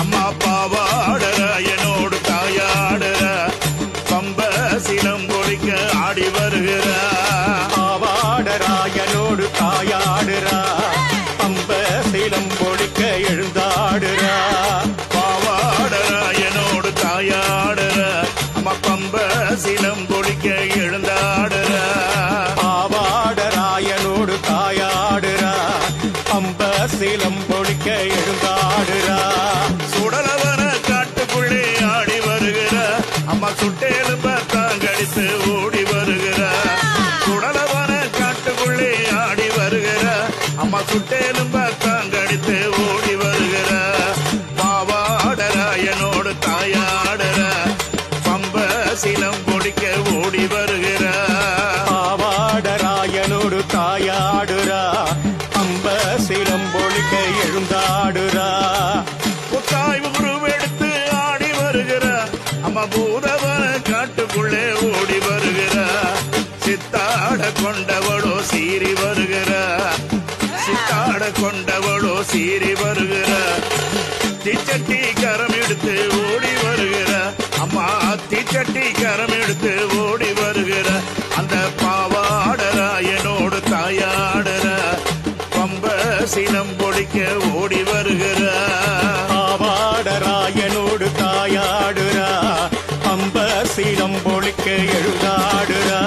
அம்மா பாவாடராயனோடு தாயாடுற பம்ப சிலம்பொழிக்க ஆடி வருகிற பாவாடராயனோடு தாயாடுறா பம்ப சிலம்பொழிக்க எழுந்தாடுறா பாவாடராயனோடு தாயாடுற அம்மா பம்ப சிலம்பொழிக்க எழுந்தாடுற பாவாடராயனோடு தாயாடுறா பம்ப சிலம்பொழிக்க எழுந்தாடுறா சுடலவன காட்டுக்குள்ளே ஆடி வருகிற அம்மா சுட்டேலும் தாங்கடித்து ஓடி வருகிற சுடலவன காட்டுக்குள்ளே ஆடி வருகிற அம்மா சுட்டேலும் தாங்கடித்து ஓடி வருகிற பாவாடராயனோடு தாயாடுற பம்ப சிலம்பொழிக்க ஓடி வருகிற பாவாடராயனோடு தாயாடுறா பம்ப சிலம்பொழிக்க எழுந்தாடுறா புத்தாய் உருவெடுத்து ஆடி வருகிற அம்மா பூதவன காட்டுக்குள்ளே ஓடி வருகிற சித்தாட கொண்டவளோ சீறி வருகிற சித்தாட கொண்டவளோ சீறி வருகிற தீச்சட்டி கரம் எடுத்து ஓடி வருகிற அம்மா தீச்சட்டி கரம் எடுத்து ஓடி வருகிற அந்த பாவாடராயனோடு தாயாடுற பம்ப சிலம்பொழிக்க ஓடி வருகிற பாவாடராயனோடு தாயாடுறா பம்ப சிலம்பொழிக்க எழுதாடுறா